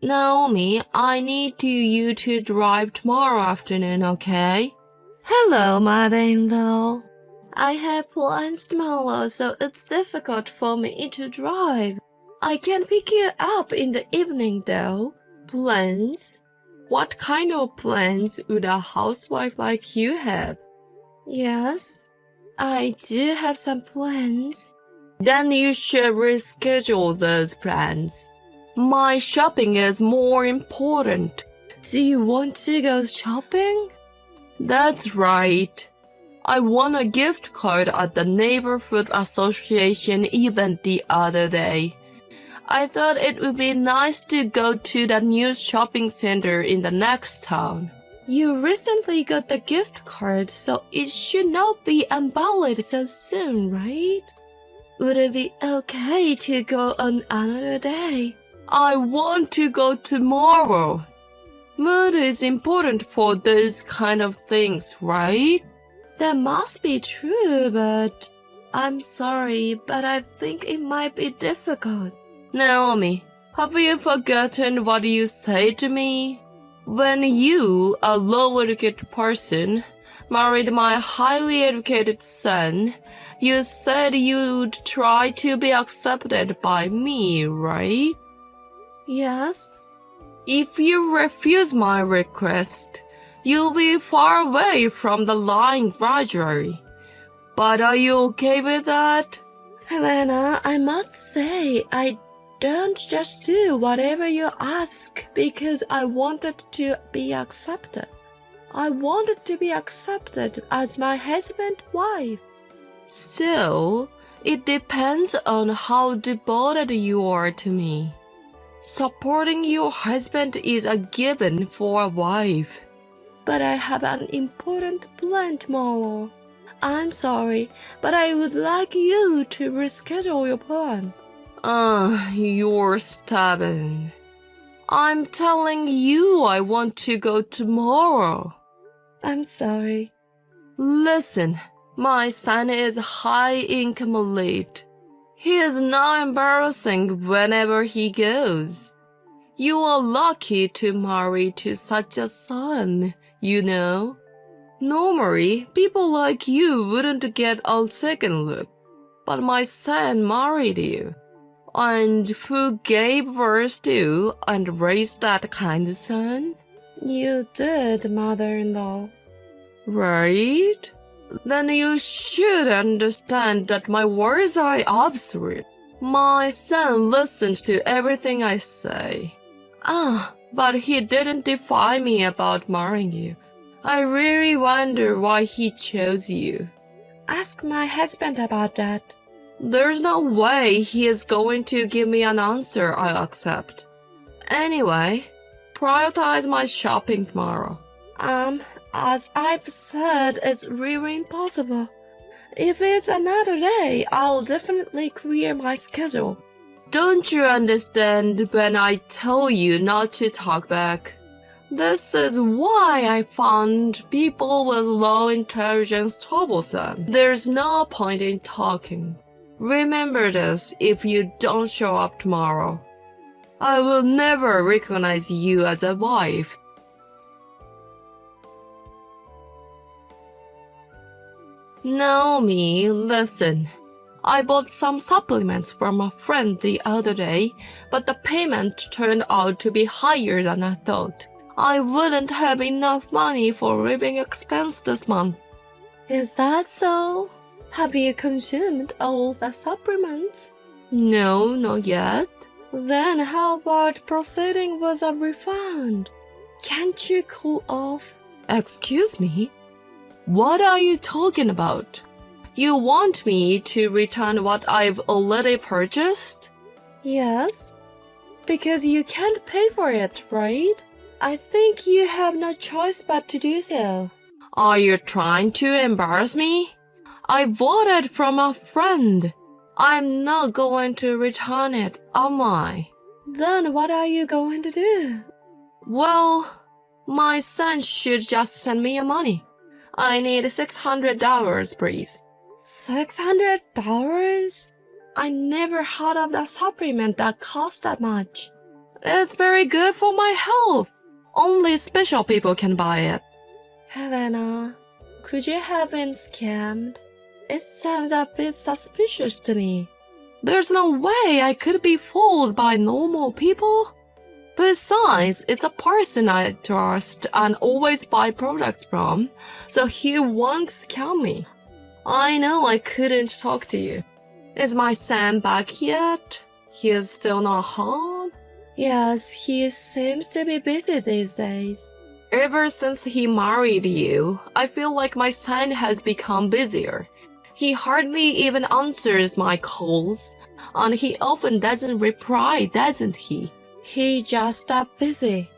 Naomi, I need you to drive tomorrow afternoon, okay? Hello, mother-in-law. I have plans tomorrow, so it's difficult for me to drive. I can pick you up in the evening, though. Plans? What kind of plans would a housewife like you have? Yes, I do have some plans. Then you should reschedule those plans. My shopping is more important. Do you want to go shopping? That's right. I won a gift card at the Neighborhood Association event the other day. I thought it would be nice to go to the new shopping center in the next town. You recently got the gift card, so it should not be invalid so soon, right? Would it be okay to go on another day? I want to go tomorrow. Mood is important for those kind of things, right? That must be true, but I'm sorry, but I think it might be difficult. Naomi, have you forgotten what you said to me? When you, a low-educated person, married my highly educated son, you said you'd try to be accepted by me, right? Yes. If you refuse my request, you'll be far away from the line gradually. But are you okay with that? Helena, I must say, I don't just do whatever you ask because I wanted to be accepted. I wanted to be accepted as my husband's wife. So, it depends on how devoted you are to me. Supporting your husband is a given for a wife. But I have an important plan tomorrow. I'm sorry, but I would like you to reschedule your plan. You're stubborn. I'm telling you I want to go tomorrow. I'm sorry. Listen, my son is high-income elite. He is now embarrassing whenever he goes. You are lucky to marry to such a son, you know. Normally, people like you wouldn't get a second look. But my son married you. And who gave birth to and raised that kind of son? You did, mother-in-law. Right? Then you should understand that my words are absolute. My son listens to everything I say. But he didn't defy me about marrying you. I really wonder why he chose you. Ask my husband about that. There's no way he is going to give me an answer I'll accept. Anyway, prioritize my shopping tomorrow. As I've said, it's really impossible. If it's another day, I'll definitely clear my schedule. Don't you understand when I tell you not to talk back? This is why I found people with low intelligence troublesome. There's no point in talking. Remember this if you don't show up tomorrow. I will never recognize you as a wife. Naomi, listen. I bought some supplements from a friend the other day, but the payment turned out to be higher than I thought. I wouldn't have enough money for living expense this month. Is that so? Have you consumed all the supplements? No, not yet. Then how about proceeding with a refund? Can't you cool off? Excuse me? What are you talking about? You want me to return what I've already purchased? Yes, because you can't pay for it, right? I think you have no choice but to do so. Are you trying to embarrass me? I bought it from a friend. I'm not going to return it, am I? Then what are you going to do? Well, my son should just send me your money. I need $600, please. $600? I never heard of a supplement that cost that much. It's very good for my health. Only special people can buy it. Helena, could you have been scammed? It sounds a bit suspicious to me. There's no way I could be fooled by normal people. Besides, it's a person I trust and always buy products from, so he won't scam me. I know I couldn't talk to you. Is my son back yet? He is still not home? Yes, he seems to be busy these days. Ever since he married you, I feel like my son has become busier. He hardly even answers my calls, and he often doesn't reply, doesn't he? He just that busy.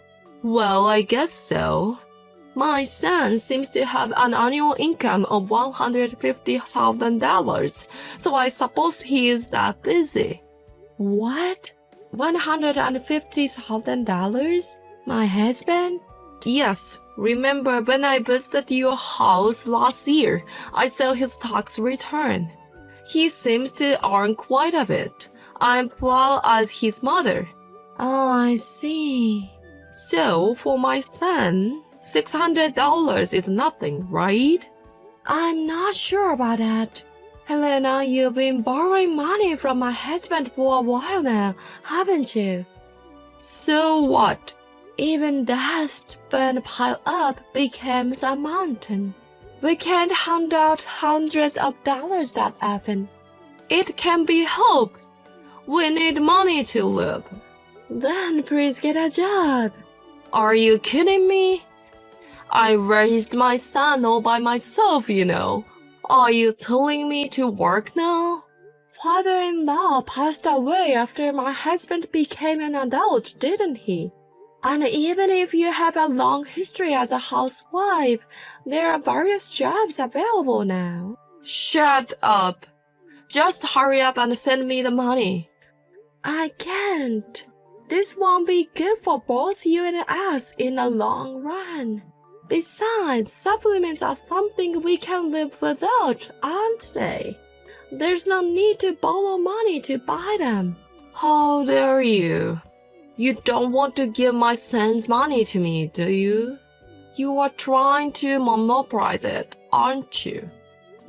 Well, I guess so. My son seems to have an annual income of $150,000, so I suppose he is that busy. What? $150,000? My husband? Yes, remember when I visited your house last year, I saw his tax return. He seems to earn quite a bit, as well as his mother. Oh, I see. So, for my son, $600 is nothing, right? I'm not sure about that. Helena, you've been borrowing money from my husband for a while now, haven't you? So what? Even dust when piled up becomes a mountain. We can't hand out hundreds of dollars that often. It can be helped. We need money to live. Then please get a job. Are you kidding me? I raised my son all by myself, you know. Are you telling me to work now? Father-in-law passed away after my husband became an adult, didn't he? And even if you have a long history as a housewife, there are various jobs available now. Shut up. Just hurry up and send me the money. I can't. This won't be good for both you and us in the long run. Besides, supplements are something we can live without, aren't they? There's no need to borrow money to buy them. How dare you? You don't want to give my son's money to me, do you? You are trying to monopolize it, aren't you?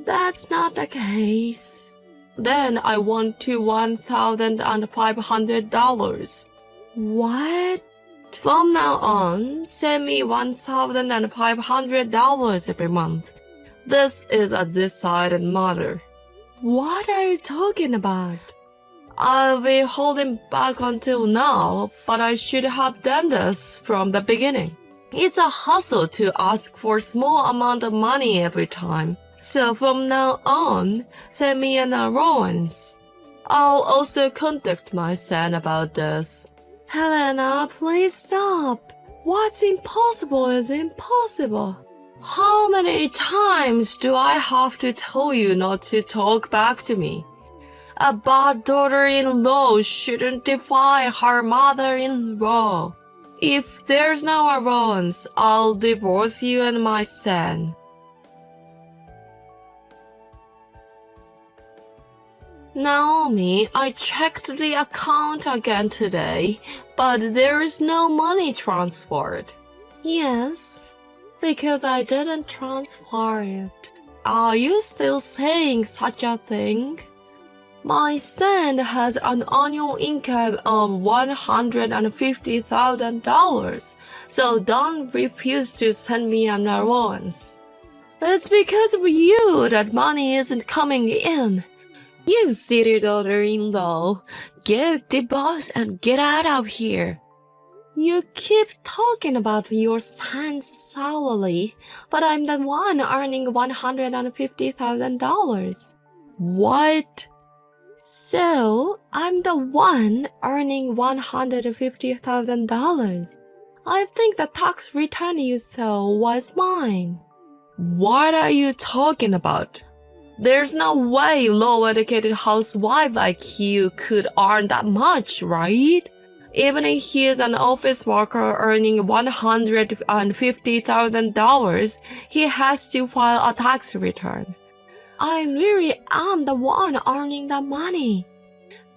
That's not the case. Then I want to $1,500. What? From now on, send me $1,500 every month. This is a decided matter. What are you talking about? I've been holding back until now, but I should have done this from the beginning. It's a hassle to ask for a small amount of money every time. So from now on, send me an allowance. I'll also contact my son about this. Helena, please stop. What's impossible is impossible. How many times do I have to tell you not to talk back to me? A bad daughter-in-law shouldn't defy her mother-in-law. If there's no allowance, I'll divorce you and my son. Naomi, I checked the account again today, but there is no money transferred. Yes, because I didn't transfer it. Are you still saying such a thing? My son has an annual income of $150,000, so don't refuse to send me an allowance. It's because of you that money isn't coming in. You silly daughter-in-law, get the boss and get out of here. You keep talking about your son's salary, but I'm the one earning $150,000. What? So, I'm the one earning $150,000. I think the tax return you saw was mine. What are you talking about? There's no way low-educated housewife like you could earn that much, right? Even if he is an office worker earning $150,000, he has to file a tax return. I really am the one earning the money.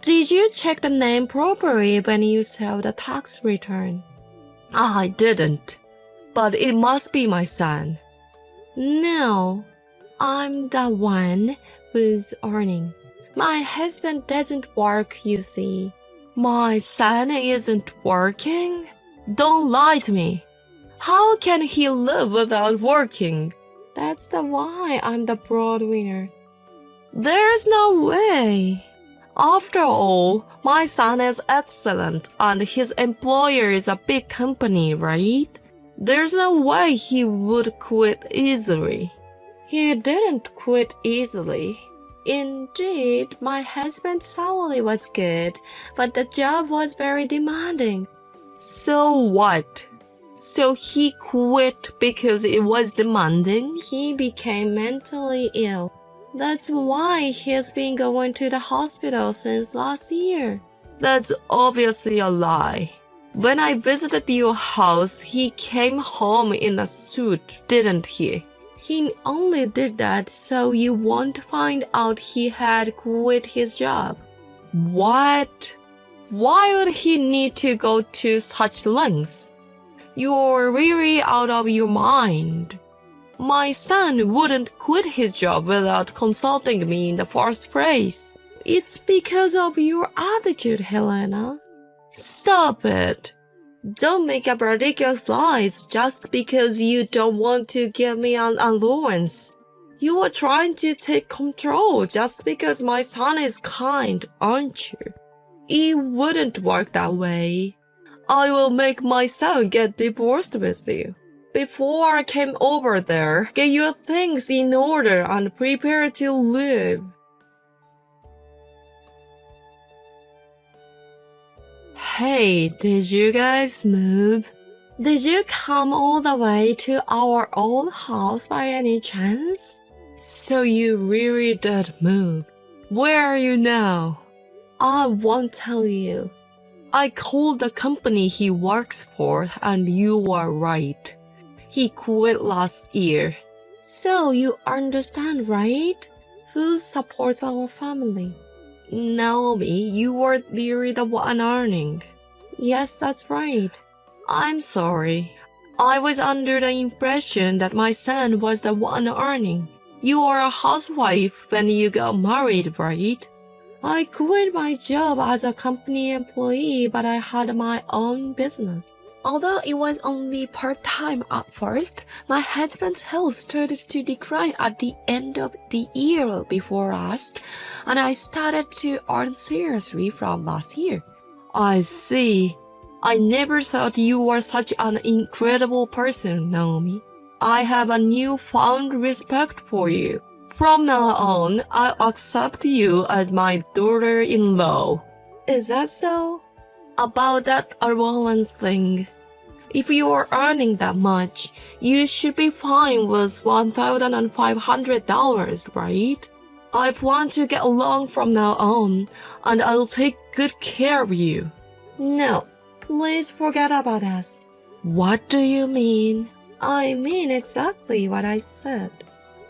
Did you check the name properly when you saw the tax return? I didn't, but it must be my son. No, I'm the one who's earning. My husband doesn't work, you see. My son isn't working? Don't lie to me. How can he live without working? That's the why I'm the breadwinner. There's no way. After all, my son is excellent and his employer is a big company, right? There's no way he would quit easily. He didn't quit easily. Indeed, my husband's salary was good, but the job was very demanding. So what? So he quit because it was demanding? He became mentally ill. That's why he's been going to the hospital since last year. That's obviously a lie. When I visited your house, he came home in a suit, didn't he? He only did that so you won't find out he had quit his job. What? Why would he need to go to such lengths? You're really out of your mind. My son wouldn't quit his job without consulting me in the first place. It's because of your attitude, Helena. Stop it. Don't make up ridiculous lies just because you don't want to give me an allowance. You are trying to take control just because my son is kind, aren't you? It wouldn't work that way. I will make my son get divorced with you. Before I came over there, get your things in order and prepare to leave. Hey, did you guys move? Did you come all the way to our old house by any chance? So you really did move. Where are you now? I won't tell you. I called the company he works for and you were right. He quit last year. So you understand, right? Who supports our family? Naomi, you were really the one earning. Yes, that's right. I'm sorry. I was under the impression that my son was the one earning. You are a housewife when you got married, right? I quit my job as a company employee, but I had my own business. Although it was only part-time at first, my husband's health started to decline at the end of the year before us, and I started to earn seriously from last year. I see. I never thought you were such an incredible person, Naomi. I have a newfound respect for you. From now on, I accept you as my daughter-in-law. Is that so? About that allowance thing. If you are earning that much, you should be fine with $1,500, right? I plan to get along from now on, and I'll take good care of you. No, please forget about us. What do you mean? I mean exactly what I said.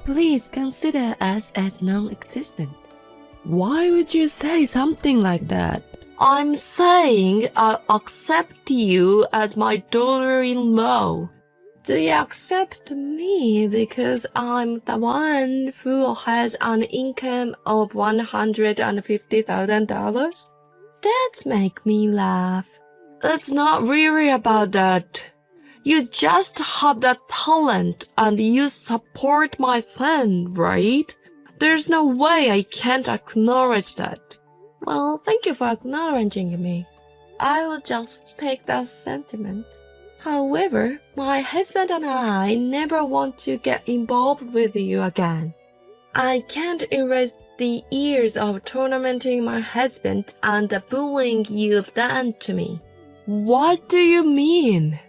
Please consider us as non-existent. Why would you say something like that? I'm saying I accept you as my daughter-in-law. Do you accept me because I'm the one who has an income of $150,000? That makes me laugh. It's not really about that. You just have that talent and you support my son, right? There's no way I can't acknowledge that. Well, thank you for acknowledging me. I will just take that sentiment. However, my husband and I never want to get involved with you again. I can't erase the years of tormenting my husband and the bullying you've done to me. What do you mean?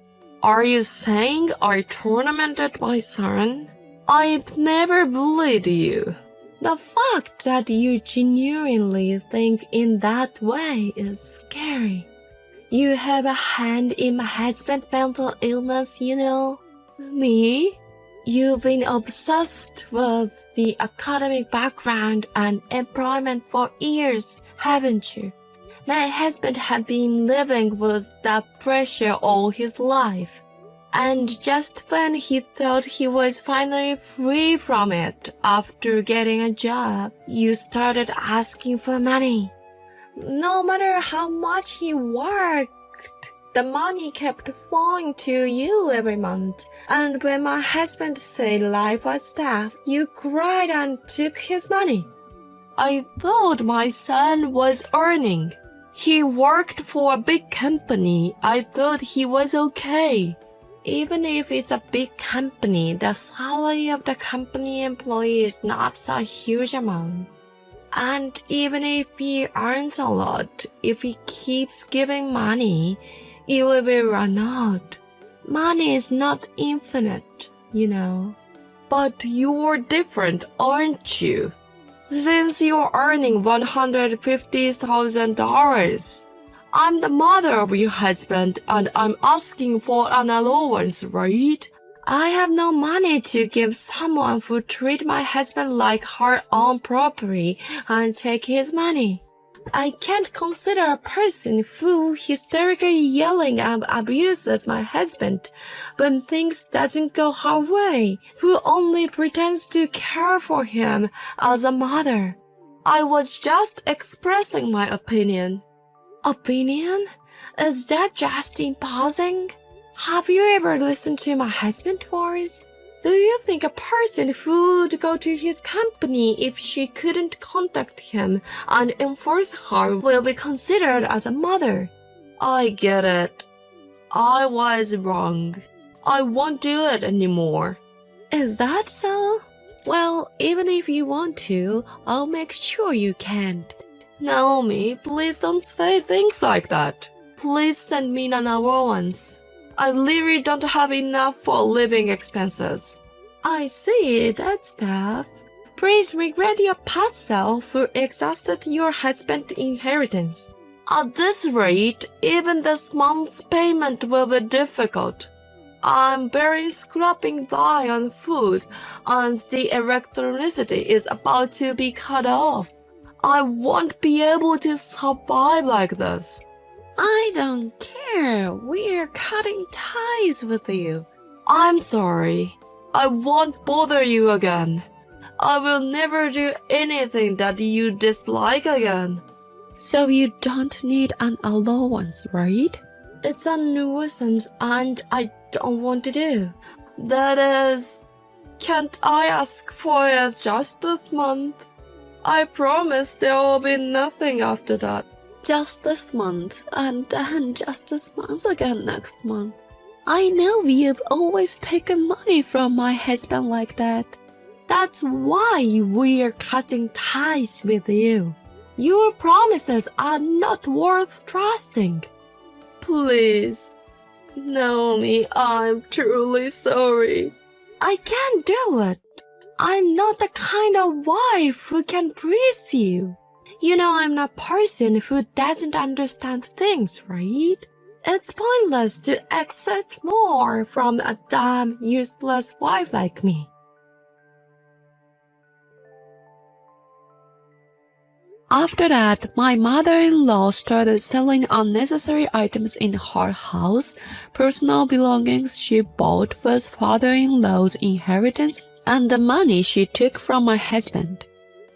Are you saying I tormented my son? I've never bullied you. The fact that you genuinely think in that way is scary. You have a hand in my husband's mental illness, you know. Me? You've been obsessed with the academic background and employment for years, haven't you? My husband had been living with that pressure all his life. And just when he thought he was finally free from it after getting a job, you started asking for money. No matter how much he worked, the money kept flowing to you every month. And when my husband said life was tough, you cried and took his money. I thought my son was earning. He worked for a big company. I thought he was okay. Even if it's a big company, the salary of the company employee is not a huge amount. And even if he earns a lot, if he keeps giving money, it will be run out. Money is not infinite, you know. But you're different, aren't you? Since you're earning $150,000, I'm the mother of your husband and I'm asking for an allowance, right? I have no money to give someone who treats my husband like her own property and take his money. I can't consider a person who hysterically yelling and abuses my husband when things doesn't go her way, who only pretends to care for him as a mother. I was just expressing my opinion. Opinion? Is that just imposing? Have you ever listened to my husband's voice? Do you think a person who would go to his company if she couldn't contact him and enforce her will be considered as a mother? I get it. I was wrong. I won't do it anymore. Is that so? Well, even if you want to, I'll make sure you can't. Naomi, please don't say things like that. Please send me an allowance. I literally don't have enough for living expenses. I see, that's tough. Please regret your past self who exhausted your husband's inheritance. At this rate, even this month's payment will be difficult. I'm barely scraping by on food, and the electricity is about to be cut off. I won't be able to survive like this. I don't care. We're cutting ties with you. I'm sorry. I won't bother you again. I will never do anything that you dislike again. So you don't need an allowance, right? It's a nuisance and I don't want to do. That is, can't I ask for it just this month? I promise there will be nothing after that. Just this month, and then just this month again next month. I know you've always taken money from my husband like that. That's why we're cutting ties with you. Your promises are not worth trusting. Please, Naomi, I'm truly sorry. I can't do it. I'm not the kind of wife who can please you. You know I'm not a person who doesn't understand things, right? It's pointless to accept more from a dumb, useless wife like me. After that, my mother-in-law started selling unnecessary items in her house, personal belongings she bought with father-in-law's inheritance, and the money she took from my husband.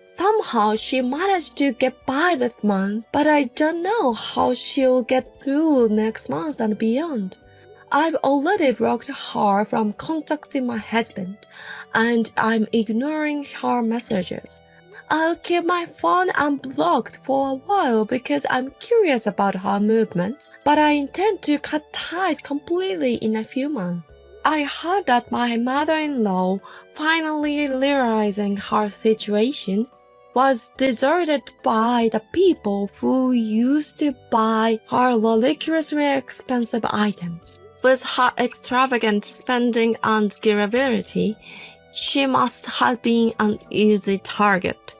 Somehow she managed to get by this month, but I don't know how she'll get through next month and beyond. I've already blocked her from contacting my husband, and I'm ignoring her messages. I'll keep my phone unblocked for a while because I'm curious about her movements, but I intend to cut ties completely in a few months. I heard that my mother-in-law, finally realizing her situation, was deserted by the people who used to buy her ridiculously expensive items. With her extravagant spending and durability, she must have been an easy target.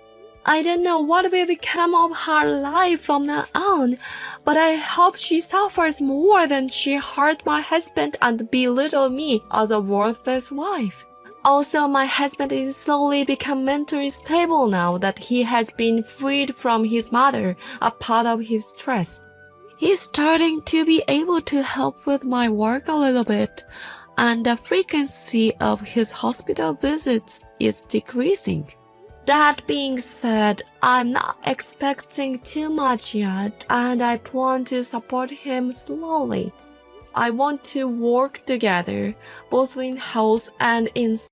I don't know what will become of her life from now on, but I hope she suffers more than she hurt my husband and belittled me as a worthless wife. Also, my husband is slowly become mentally stable now that he has been freed from his mother, a part of his stress. He's starting to be able to help with my work a little bit, and the frequency of his hospital visits is decreasing. That being said, I'm not expecting too much yet, and I plan to support him slowly. I want to work together, both in health and in